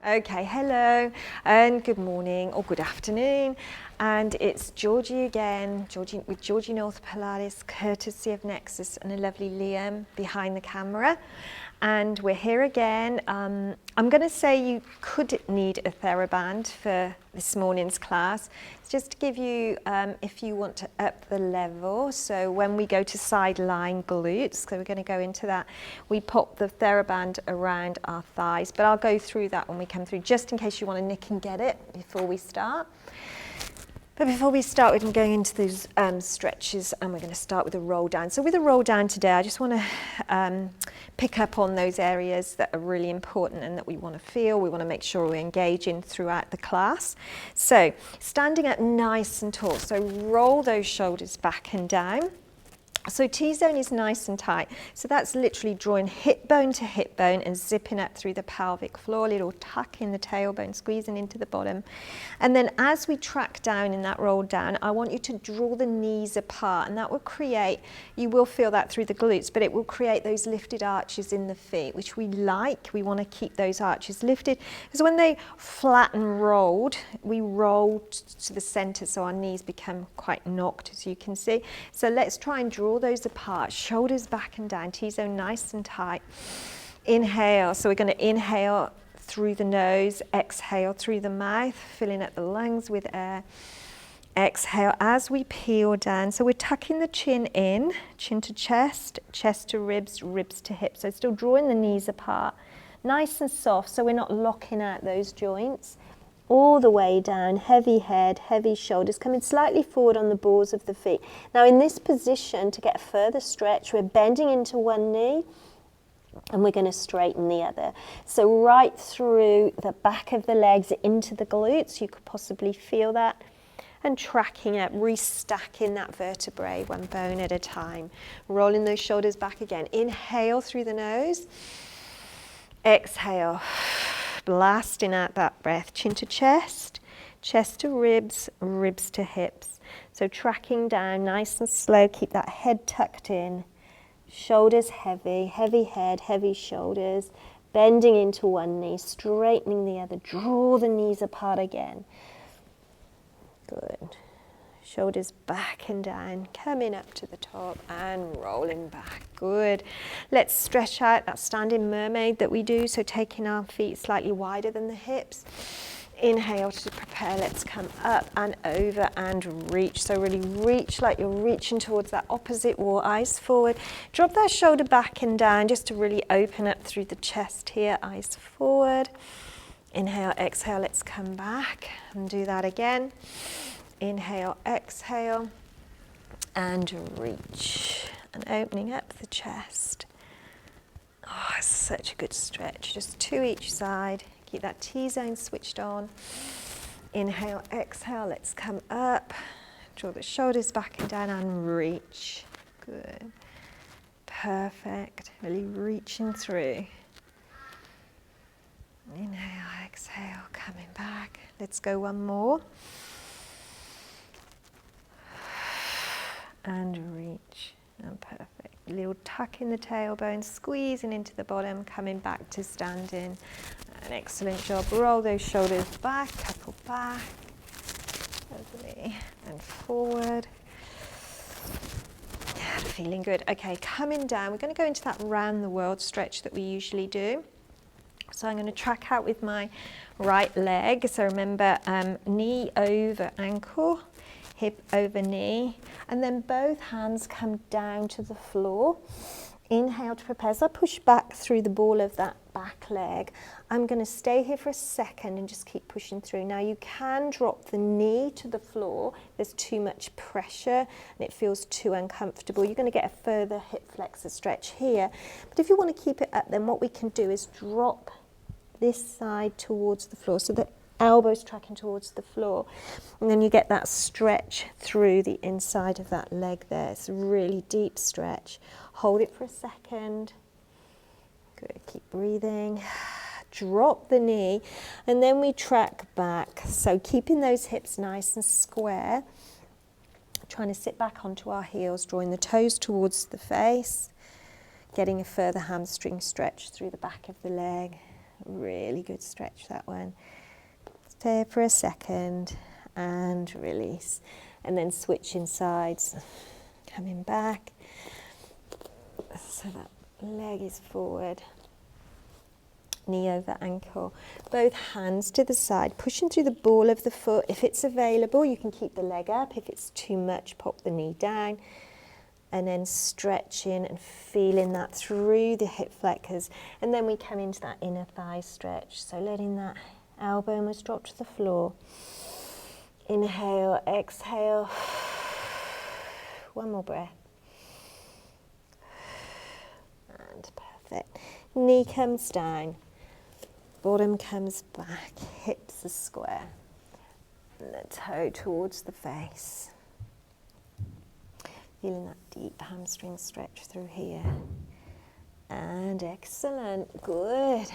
Okay, hello and good morning or good afternoon, and it's Georgie again, with Georgie North Pilates, courtesy of Nexus, and a lovely Liam behind the camera. And we're here again. I'm going to say you could need a TheraBand for this morning's class. It's just to give you, if you want to up the level. So when we go to sideline glutes, so we're going to go into that, we pop the TheraBand around our thighs. But I'll go through that when we come through, just in case you want to nick and get it before we start. But before we start, we're going into those stretches, and we're going to start with a roll down. So with a roll down today, I just want to pick up on those areas that are really important and that we want to feel. We want to make sure we're engaging throughout the class. So standing up nice and tall. So roll those shoulders back and down. So T-zone is nice and tight. So that's literally drawing hip bone to hip bone and zipping up through the pelvic floor, little tuck in the tailbone, squeezing into the bottom. And then as we track down in that roll down, I want you to draw the knees apart, and that will create, you will feel that through the glutes, but it will create those lifted arches in the feet, which we like. We want to keep those arches lifted, because when they flatten rolled, we roll to the center, so our knees become quite knocked, as you can see. So let's try and draw those apart, shoulders back and down, T-zone nice and tight. Inhale, so we're going to inhale through the nose, exhale through the mouth, filling up the lungs with air. Exhale as we peel down, so we're tucking the chin in, chin to chest, chest to ribs, ribs to hips, so still drawing the knees apart, nice and soft, so we're not locking out those joints. All the way down, heavy head, heavy shoulders, coming slightly forward on the balls of the feet. Now in this position, to get a further stretch, we're bending into one knee and we're going to straighten the other. So right through the back of the legs into the glutes, you could possibly feel that. And tracking up, restacking that vertebrae one bone at a time. Rolling those shoulders back again. Inhale through the nose. Exhale. Blasting out that breath, chin to chest, chest to ribs, ribs to hips. So tracking down nice and slow, keep that head tucked in, shoulders heavy, heavy head, heavy shoulders, bending into one knee, straightening the other, draw the knees apart again. Good. Shoulders back and down, coming up to the top and rolling back. Good. Let's stretch out that standing mermaid that we do, so taking our feet slightly wider than the hips. Inhale to prepare, let's come up and over and reach. So really reach like you're reaching towards that opposite wall, eyes forward. Drop that shoulder back and down just to really open up through the chest here, eyes forward. Inhale, exhale, let's come back and do that again. Inhale, exhale, and reach, and opening up the chest. Oh, it's such a good stretch, just two each side. Keep that T-zone switched on. Inhale, exhale, let's come up. Draw the shoulders back and down and reach. Good. Perfect. Really reaching through. Inhale, exhale, coming back. Let's go one more. And reach, and perfect. Little tuck in the tailbone, squeezing into the bottom, coming back to standing. An excellent job. Roll those shoulders back, couple back, lovely, and forward. Yeah, feeling good. Okay, coming down, we're going to go into that round the world stretch that we usually do. So I'm going to track out with my right leg. So remember, knee over ankle, hip over knee, and then both hands come down to the floor. Inhale to prepare. As I push back through the ball of that back leg, I'm going to stay here for a second and just keep pushing through. Now you can drop the knee to the floor. There's too much pressure and it feels too uncomfortable. You're going to get a further hip flexor stretch here. But if you want to keep it up, then what we can do is drop this side towards the floor so that elbows tracking towards the floor, and then you get that stretch through the inside of that leg there. It's a really deep stretch. Hold it for a second. Good, keep breathing. Drop the knee, and then we track back. So keeping those hips nice and square, trying to sit back onto our heels, drawing the toes towards the face, getting a further hamstring stretch through the back of the leg. Really good stretch, that one. Stay for a second and release. And then switching sides, coming back. So that leg is forward. Knee over ankle. Both hands to the side, pushing through the ball of the foot. If it's available, you can keep the leg up. If it's too much, pop the knee down. And then stretching and feeling that through the hip flexors. And then we come into that inner thigh stretch. So letting that elbow almost drop to the floor. Inhale, exhale. One more breath. And perfect. Knee comes down. Bottom comes back. Hips are square. And the toe towards the face. Feeling that deep hamstring stretch through here. And excellent, good.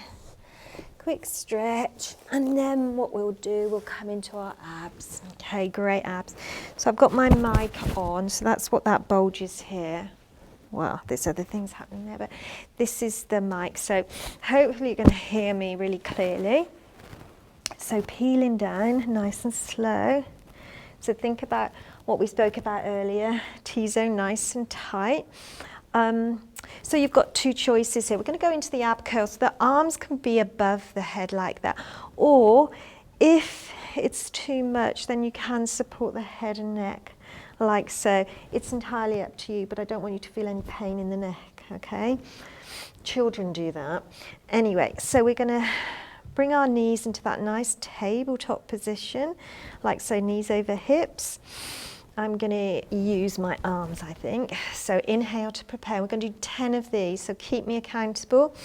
Quick stretch, and then what we'll do, we'll come into our abs. Okay, great abs. So I've got my mic on, so that's what that bulge is here. Well, there's other things happening there, but this is the mic. So hopefully you're going to hear me really clearly. So peeling down, nice and slow. So think about what we spoke about earlier, T-zone nice and tight. So you've got two choices here. We're going to go into the ab curl, so the arms can be above the head like that. Or if it's too much, then you can support the head and neck like so. It's entirely up to you, but I don't want you to feel any pain in the neck, okay? Children do that. Anyway, so we're going to bring our knees into that nice tabletop position, like so, knees over hips. I'm going to use my arms, I think. So inhale to prepare. We're going to do 10 of these, so keep me accountable.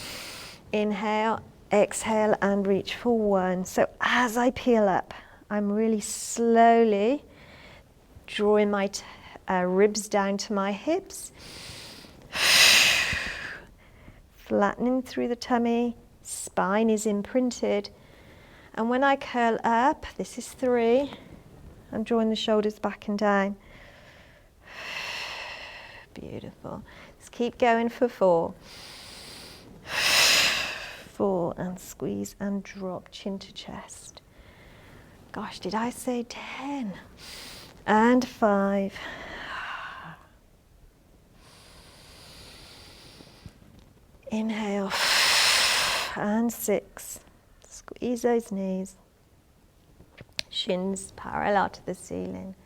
Inhale, exhale, and reach for 1. So as I peel up, I'm really slowly drawing my ribs down to my hips. Flattening through the tummy, spine is imprinted. And when I curl up, this is 3. I'm drawing the shoulders back and down. Beautiful. Let's keep going for 4. 4, and squeeze and drop, chin to chest. Gosh, did I say 10? And 5. Inhale. And 6. Squeeze those knees. Shins parallel to the ceiling.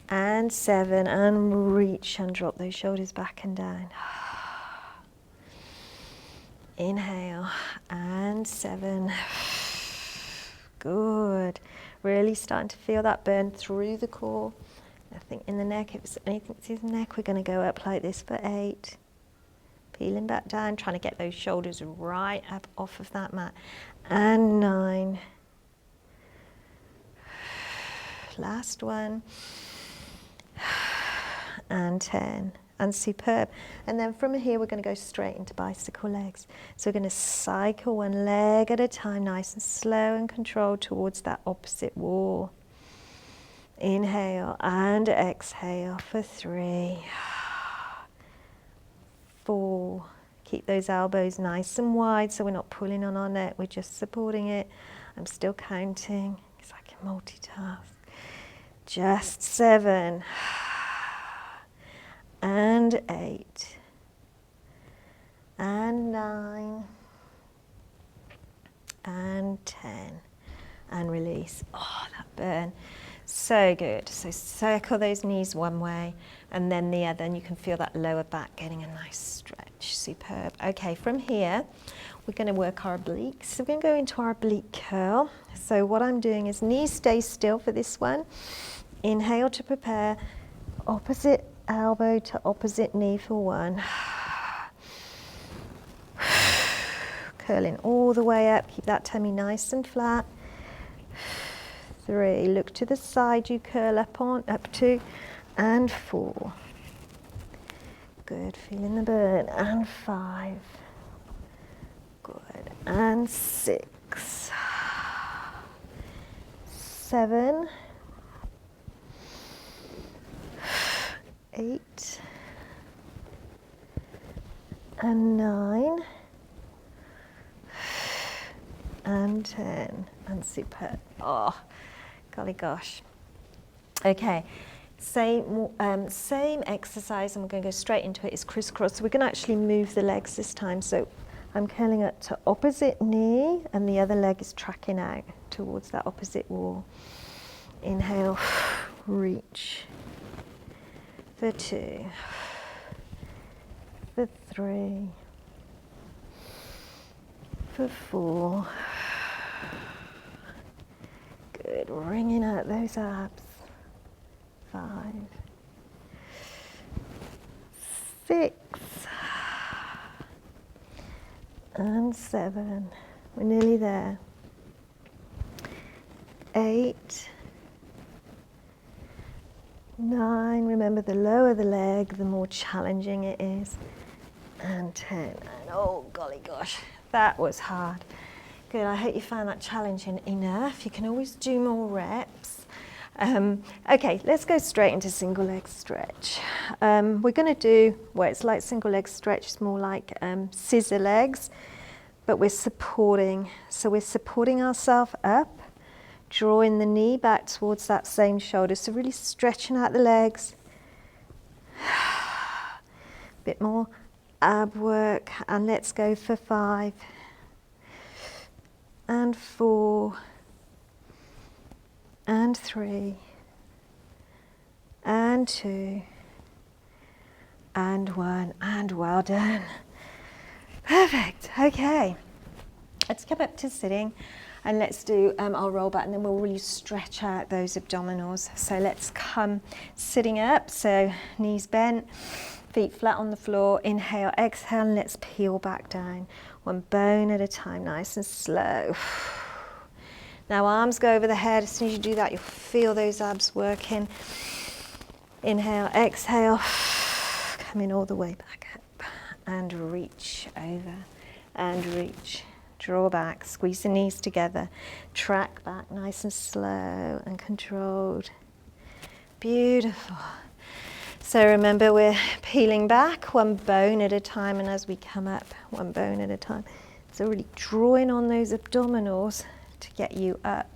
And 7, and reach and drop those shoulders back and down. Inhale, and 7. Good. Really starting to feel that burn through the core. Nothing in the neck. If it's anything through the neck, we're going to go up like this for 8. Peeling back down, trying to get those shoulders right up off of that mat. And 9. Last one. And 10. And superb. And then from here we're going to go straight into bicycle legs. So we're going to cycle one leg at a time, nice and slow and controlled towards that opposite wall. Inhale and exhale for 3. 4. Keep those elbows nice and wide so we're not pulling on our neck, we're just supporting it. I'm still counting because I can multitask. Just 7. And 8. And 9. And 10. And release. Oh, that burn. So good. So circle those knees one way and then the other, and you can feel that lower back getting a nice stretch. Superb. Okay, from here, we're going to work our obliques. So we're going to go into our oblique curl. So what I'm doing is knees stay still for this one. Inhale to prepare. Opposite elbow to opposite knee for 1. Curling all the way up. Keep that tummy nice and flat. 3. Look to the side you curl up to. And 4. Good. Feeling the burn. And 5. Good. And 6. 7. 8. And 9. and 10, and super. Oh, golly gosh. Okay, same exercise, and we're going to go straight into it, is crisscross. So we're going to actually move the legs this time. So I'm curling up to opposite knee, and the other leg is tracking out towards that opposite wall. Inhale, reach. For 2, for 3, for 4. Good, wringing out those abs. 5, 6, and 7. We're nearly there. 8, 9, remember the lower the leg, the more challenging it is. And 10, and oh golly gosh, that was hard. Good, I hope you found that challenging enough. You can always do more reps. Okay, let's go straight into single leg stretch. We're going to do, well, it's like single leg stretch, it's more like scissor legs, but we're supporting. So we're supporting ourselves up, drawing the knee back towards that same shoulder. So really stretching out the legs. Bit more ab work, and let's go for 5, and 4, and 3, and 2, and 1, and well done. Perfect. Okay, let's come up to sitting, and let's do our roll back, and then we'll really stretch out those abdominals. So let's come sitting up, so knees bent, feet flat on the floor. Inhale, exhale, and let's peel back down, one bone at a time, nice and slow. Now arms go over the head. As soon as you do that, you'll feel those abs working. Inhale, exhale, coming all the way back up, and reach over, and reach. Draw back, squeeze the knees together, track back nice and slow and controlled. Beautiful. So remember, we're peeling back one bone at a time, and as we come up, one bone at a time. So really drawing on those abdominals to get you up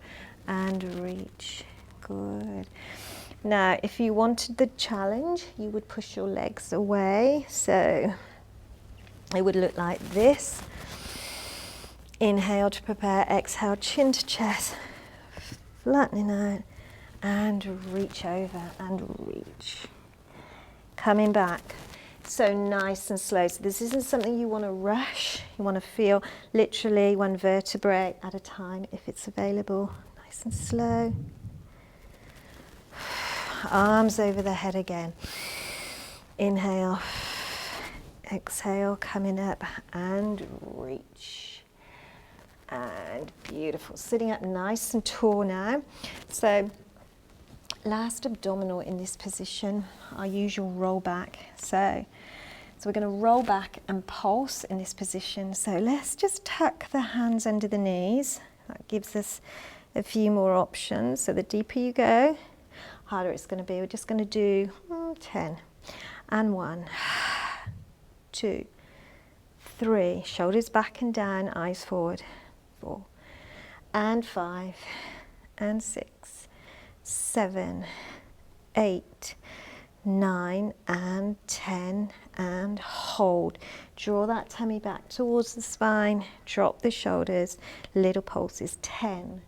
and reach. Good. Now, if you wanted the challenge, you would push your legs away. So it would look like this. Inhale to prepare, exhale, chin to chest, flattening out, and reach over and reach. Coming back, so nice and slow. So this isn't something you want to rush. You want to feel literally one vertebrae at a time if it's available. Nice and slow. Arms over the head again. Inhale, exhale, coming up and reach. And beautiful, sitting up nice and tall now. So last abdominal in this position, our usual roll back. So we're going to roll back and pulse in this position. So let's just tuck the hands under the knees. That gives us a few more options. So the deeper you go, harder it's going to be. We're just going to do 10 and 1, 2, 3, shoulders back and down, eyes forward, 4, and 5, and 6, 7, 8, 9, and 10, and hold. Draw that tummy back towards the spine, drop the shoulders, little pulses, 10,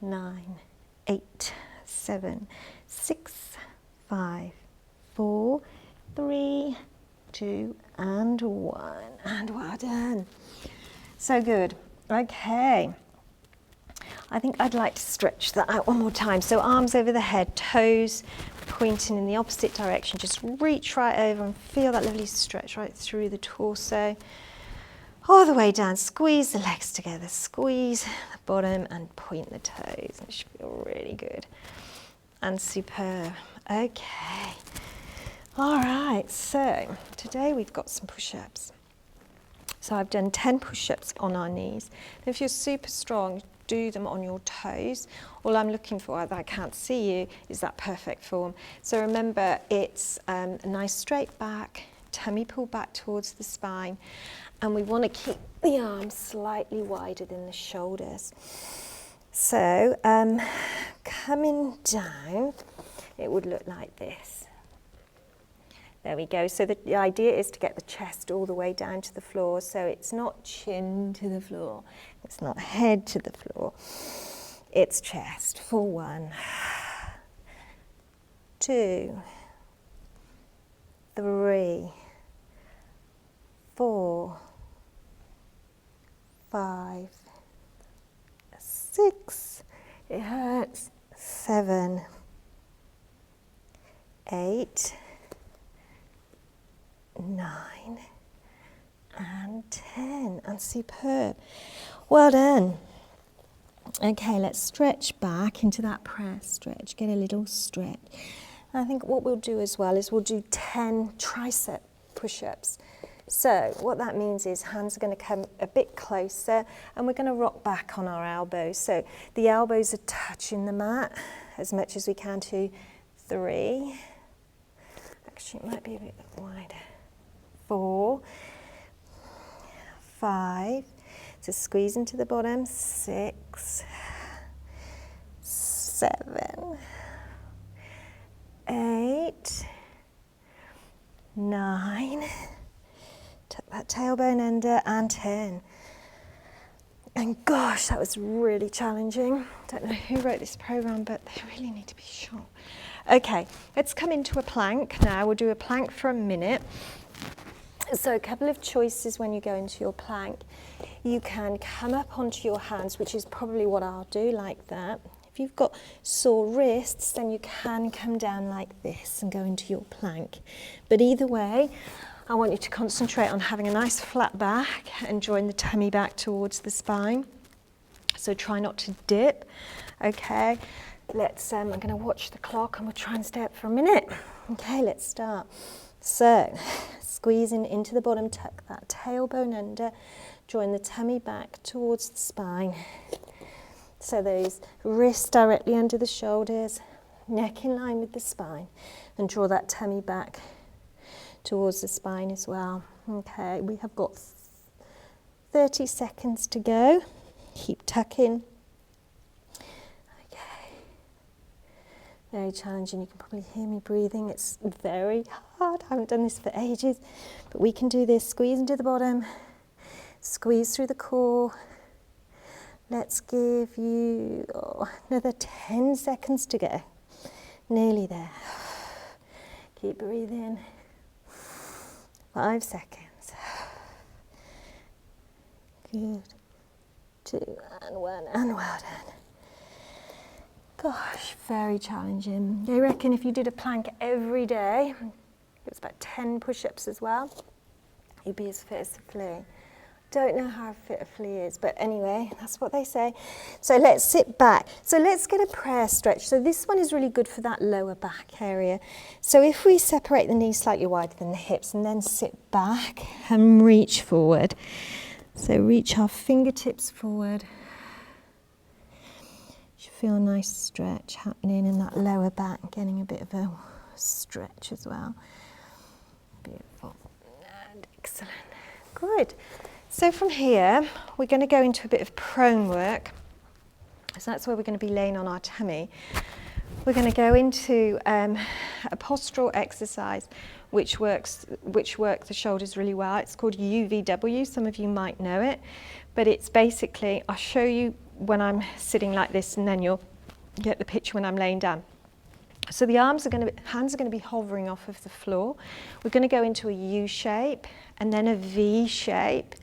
9, 8, 7, 6, 5, 4, 3, 2, and 1, and well done. So good. Okay, I think I'd like to stretch that out one more time. So arms over the head, toes pointing in the opposite direction. Just reach right over and feel that lovely stretch right through the torso, all the way down. Squeeze the legs together, squeeze the bottom and point the toes. It should feel really good and superb. Okay, all right, so today we've got some push-ups. So I've done 10 push-ups on our knees. And if you're super strong, do them on your toes. All I'm looking for, that I can't see you, is that perfect form. So remember, it's a nice straight back, tummy pulled back towards the spine, And we want to keep the arms slightly wider than the shoulders. So coming down, it would look like this. There we go. So the idea is to get the chest all the way down to the floor. So it's not chin to the floor. It's not head to the floor. It's chest for 1, 2, 3, 4, 5, 6, it hurts, 7, 8, 9, and 10, and superb. Well done. Okay, let's stretch back into that press stretch, get a little stretch. And I think what we'll do as well is we'll do 10 tricep push-ups. So what that means is hands are going to come a bit closer and we're going to rock back on our elbows. So the elbows are touching the mat as much as we can to 3. Actually, it might be a bit wider. 4, 5. So squeeze into the bottom. 6, 7, 8, 9. Tuck that tailbone under, and 10. And gosh, that was really challenging. Don't know who wrote this program, but they really need to be short. Okay, let's come into a plank now. We'll do a plank for a minute. So a couple of choices when you go into your plank. You can come up onto your hands, which is probably what I'll do, like that. If you've got sore wrists, then you can come down like this and go into your plank. But either way, I want you to concentrate on having a nice flat back and drawing the tummy back towards the spine. So try not to dip. Okay, let's, I'm going to watch the clock and we'll try and stay up for a minute. Okay, let's start. So, squeezing into the bottom, tuck that tailbone under, drawing the tummy back towards the spine. So those wrists directly under the shoulders, neck in line with the spine, and draw that tummy back towards the spine as well. Okay, we have got 30 seconds to go. Keep tucking. Okay. Very challenging. You can probably hear me breathing. It's very hard. I haven't done this for ages, but we can do this. Squeeze into the bottom. Squeeze through the core. Let's give you another 10 seconds to go. Nearly there. Keep breathing. 5 seconds. Good. 2 and 1 and well done. Gosh, very challenging. I reckon if you did a plank every day, it was about 10 push-ups as well, you'd be as fit as a flea. Don't know how fit a flea is, but anyway, that's what they say. So let's sit back. So let's get a prayer stretch. So this one is really good for that lower back area. So if we separate the knees slightly wider than the hips and then sit back and reach forward. So reach our fingertips forward. You feel a nice stretch happening in that lower back, getting a bit of a stretch as well. Beautiful and excellent. Good. So from here, we're going to go into a bit of prone work. So that's where we're going to be laying on our tummy. We're going to go into a postural exercise which works the shoulders really well. It's called UVW. Some of you might know it, but it's basically, I'll show you when I'm sitting like this, and then you'll get the picture when I'm laying down. So the hands are going to be hovering off of the floor. We're going to go into a U shape, and then a V shape,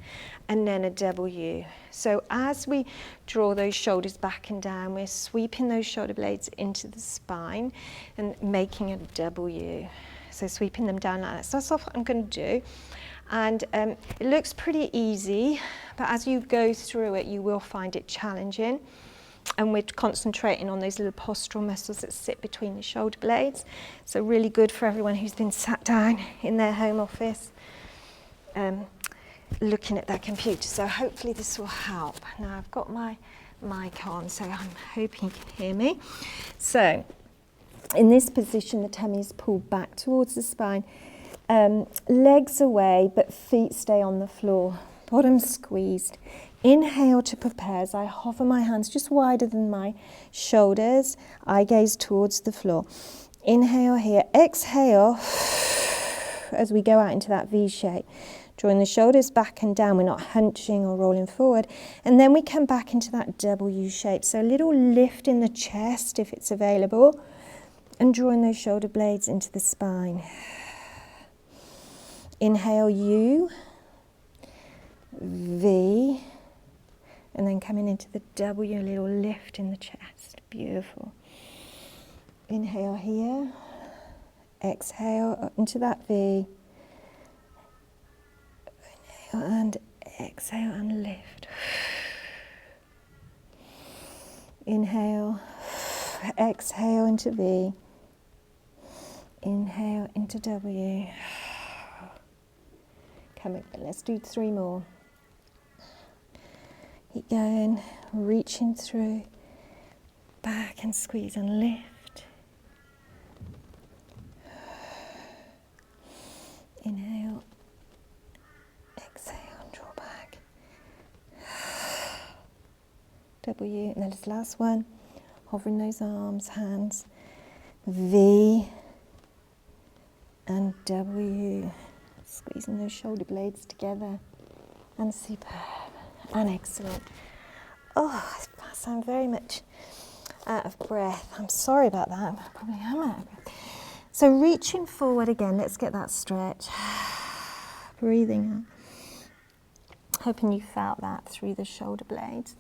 and then a W. So as we draw those shoulders back and down, we're sweeping those shoulder blades into the spine and making a W. So sweeping them down like that. So that's what I'm going to do. And it looks pretty easy, but as you go through it, you will find it challenging. And we're concentrating on those little postural muscles that sit between the shoulder blades. So really good for everyone who's been sat down in their home office looking at their computer. So hopefully this will help. Now I've got my mic on, so I'm hoping you can hear me. So in this position, the tummy is pulled back towards the spine Legs away, but feet stay on the floor. Bottom squeezed. Inhale to prepare as I hover my hands just wider than my shoulders. Eye gaze towards the floor. Inhale here. Exhale as we go out into that V shape. Drawing the shoulders back and down. We're not hunching or rolling forward. And then we come back into that W shape. So a little lift in the chest if it's available. And drawing those shoulder blades into the spine. Inhale U, V, and then coming into the W, a little lift in the chest. Beautiful. Inhale here, exhale up into that V. Inhale and exhale and lift. Inhale, exhale into V. Inhale into W. Come again, let's do 3 more. Keep going, reaching through, back and squeeze and lift. Inhale, exhale and draw back. W, and then this last one, hovering those arms, hands, V and W. Squeezing those shoulder blades together, and superb, and excellent. Oh, I sound very much out of breath. I'm sorry about that, I probably am out of breath. So reaching forward again, let's get that stretch. Breathing out. Hoping you felt that through the shoulder blades.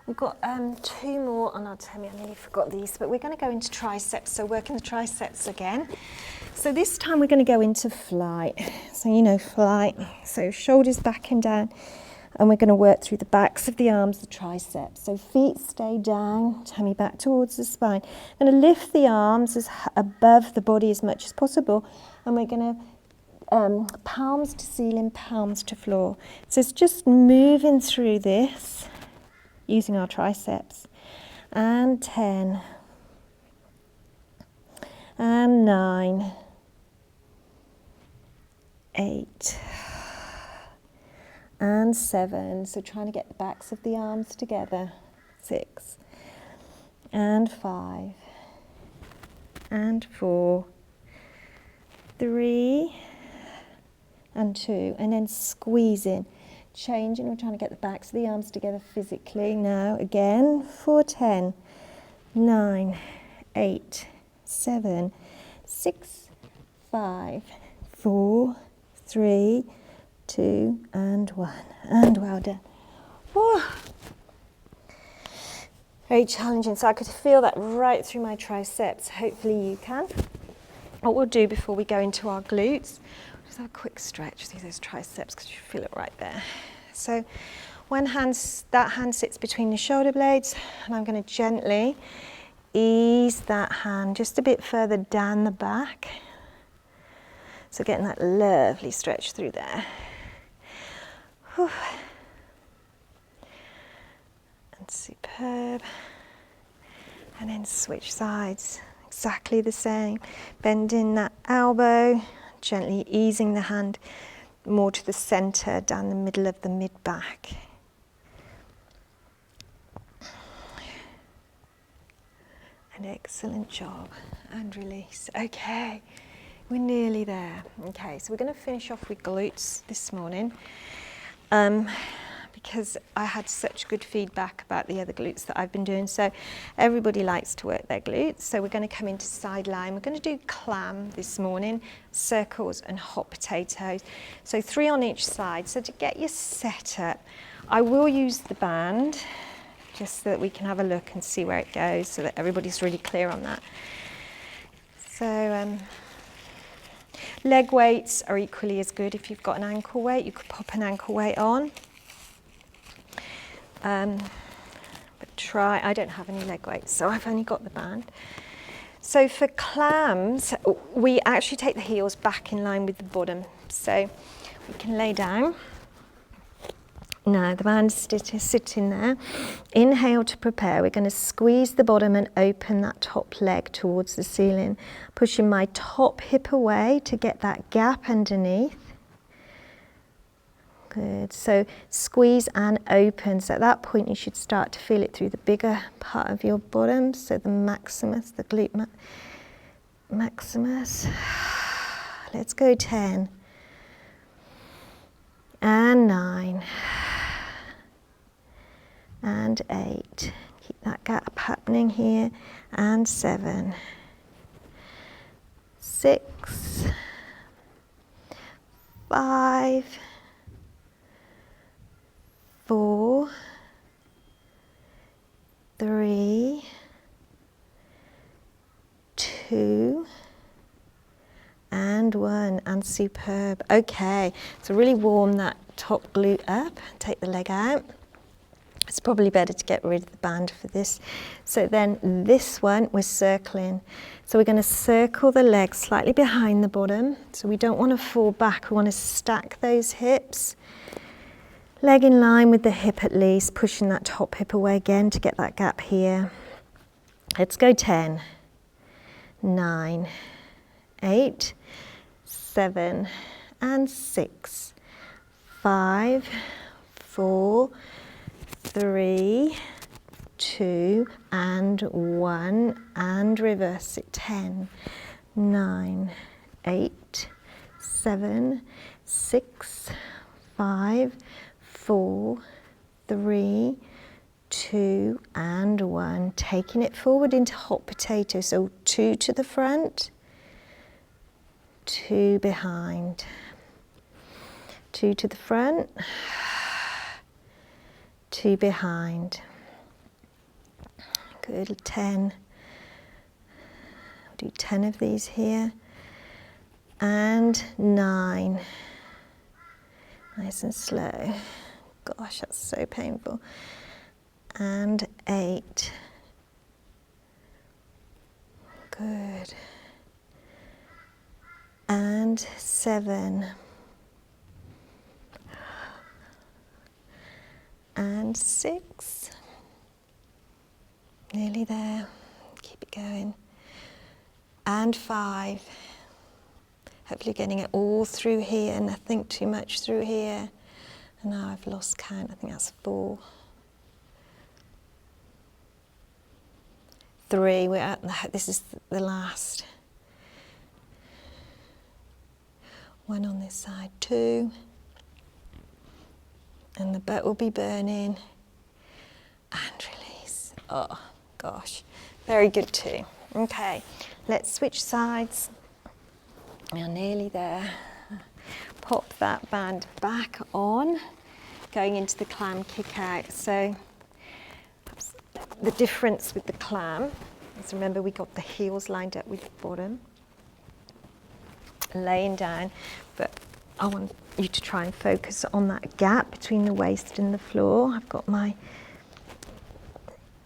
We've got 2 more, and I'll tell you, I nearly forgot these, but we're going to go into triceps, so working the triceps again. So this time we're going to go into flight. So you know flight, so shoulders back and down, and we're going to work through the backs of the arms, the triceps. So feet stay down, tummy back towards the spine. I'm going to lift the arms as above the body as much as possible, and we're going to palms to ceiling, palms to floor. So it's just moving through this, using our triceps. And 10. And 9. 8. And 7. So trying to get the backs of the arms together. 6. And 5. And 4. 3. And 2. And then squeezing. Changing, we're trying to get the backs of the arms together physically. Now again for 10, 9, 8, 7, 6, 5, 4, 3, 2 and 1. And well done. Whew. Very challenging. So I could feel that right through my triceps. Hopefully you can. What we'll do before we go into our glutes, just have a quick stretch through those triceps because you feel it right there. So that hand sits between the shoulder blades, and I'm going to gently ease that hand just a bit further down the back. So getting that lovely stretch through there. Whew. And superb. And then switch sides, exactly the same. Bending that elbow. Gently easing the hand more to the center, down the middle of the mid-back. An excellent job. And release. Okay, we're nearly there. Okay, so we're going to finish off with glutes this morning. Because I had such good feedback about the other glutes that I've been doing. So everybody likes to work their glutes. So we're going to come into side line. We're going to do clam this morning, circles and hot potatoes. So 3 on each side. So to get you set up, I will use the band just so that we can have a look and see where it goes so that everybody's really clear on that. So leg weights are equally as good. If you've got an ankle weight, you could pop an ankle weight on. But I don't have any leg weights, so I've only got the band. So for clams, we actually take the heels back in line with the bottom. So we can lay down Now the band's sitting there. Inhale to prepare. We're going to squeeze the bottom and open that top leg towards the ceiling, pushing my top hip away to get that gap underneath. Good. So squeeze and open. So at that point you should start to feel it through the bigger part of your bottom. So the maximus, the glute maximus. Let's go 10. And 9. And 8. Keep that gap happening here. And 7. 6. 5. 4. 3. 2. And 1, and superb. Okay, so really warm that top glute up, take the leg out. It's probably better to get rid of the band for this. So then this one, we're circling. So we're going to circle the legs slightly behind the bottom. So we don't want to fall back, we want to stack those hips. Leg in line with the hip at least, pushing that top hip away again to get that gap here. Let's go 10, 9, 8, 7, and 6, 5, 4, 3, 2, and 1, and reverse it. 10, 9, 8, 7, 6, 5, 4, 3, 2, and 1. Taking it forward into hot potato. So 2 to the front, 2 behind, 2 to the front, 2 behind. Good. 10. Do 10 of these here. And 9. Nice and slow. Gosh, that's so painful. And 8. Good. And 7. And 6. Nearly there. Keep it going. And 5. Hopefully getting it all through here, nothing too much through here. And now I've lost count, I think that's 4. 3, we're at, this is the last. 1 on this side, 2. And the butt will be burning. And release. Oh, gosh. Very good too. Okay, let's switch sides. We're nearly there. Pop that band back on, going into the clam kick out. So the difference with the clam is, remember, we got the heels lined up with the bottom, laying down, but I want you to try and focus on that gap between the waist and the floor. I've got my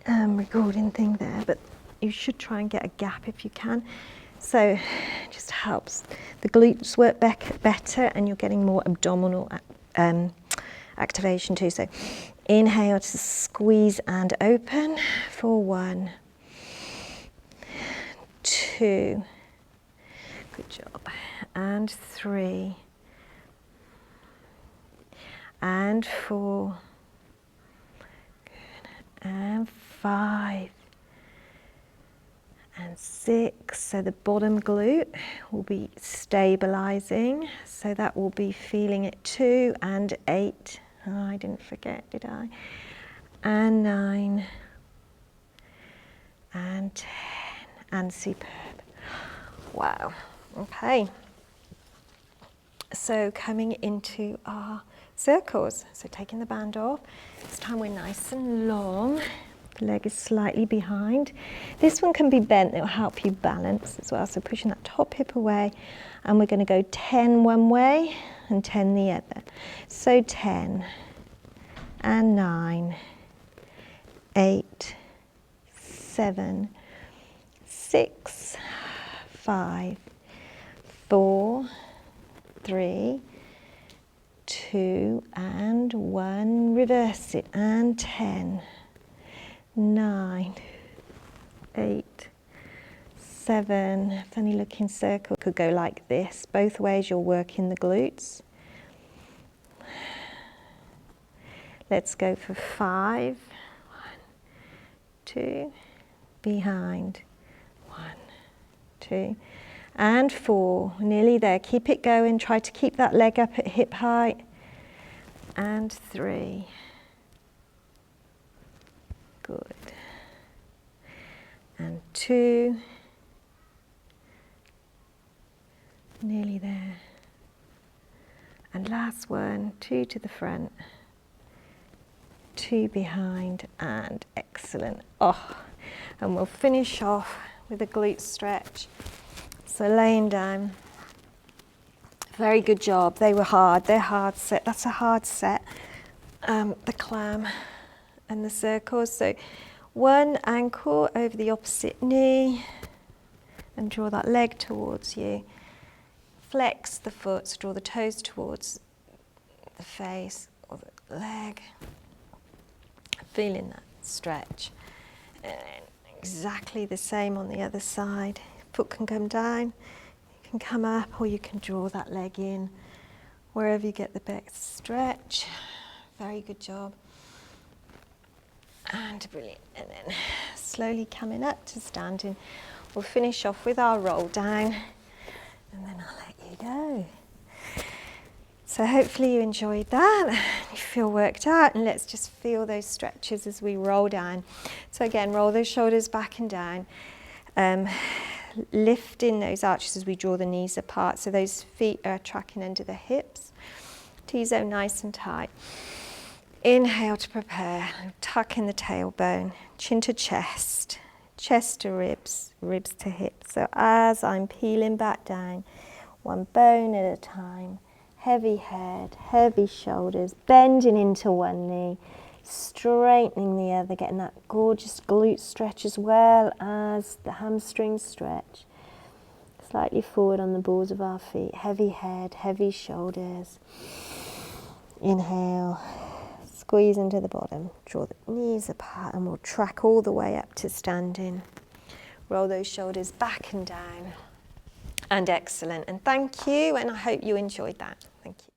recording thing there, but you should try and get a gap if you can. So it just helps the glutes work better, and you're getting more abdominal activation too. So inhale to squeeze and open for 1, 2, good job, and 3, and 4, good, and 5, and 6. So the bottom glute will be stabilizing, so that will be feeling it 2, and 8. Oh, I didn't forget, did I? And 9, and 10, and superb. Wow. Okay. So coming into our circles. So taking the band off. This time we're nice and long. The leg is slightly behind. This one can be bent, it will help you balance as well. So pushing that top hip away, and we're going to go 10 one way and 10 the other. So 10 and 9, 8, 7, 6, 5, 4, 3, 2, 2 and 1, reverse it, and 10, 9, 8, 7, funny looking circle, could go like this, both ways you're working the glutes. Let's go for 5, 1, 2, behind, 1, 2, and 4, nearly there, keep it going, try to keep that leg up at hip height, and 3, good, and 2, nearly there, and last one, 2 to the front, 2 behind, and excellent. And we'll finish off with a glute stretch. So laying down, very good job. They were hard, they're hard set, that's a hard set, the clam and the circles. So one ankle over the opposite knee and draw that leg towards you. Flex the foot, so draw the toes towards the face or the leg. Feeling that stretch. And exactly the same on the other side. Foot can come down, you can come up, or you can draw that leg in wherever you get the best stretch. Very good job. And brilliant. And then slowly coming up to standing. We'll finish off with our roll down, and then I'll let you go. So hopefully you enjoyed that, you feel worked out, and let's just feel those stretches as we roll down. So again, roll those shoulders back and down, lifting those arches as we draw the knees apart, so those feet are tracking under the hips, T-zone nice and tight. Inhale to prepare, tuck in the tailbone, chin to chest, chest to ribs, ribs to hips. So as I'm peeling back down, one bone at a time, heavy head, heavy shoulders, bending into one knee, straightening the other, getting that gorgeous glute stretch as well as the hamstring stretch. Slightly forward on the balls of our feet, heavy head, heavy shoulders. Inhale, squeeze into the bottom, draw the knees apart, and we'll track all the way up to standing. Roll those shoulders back and down. And excellent, and thank you, and I hope you enjoyed that. Thank you.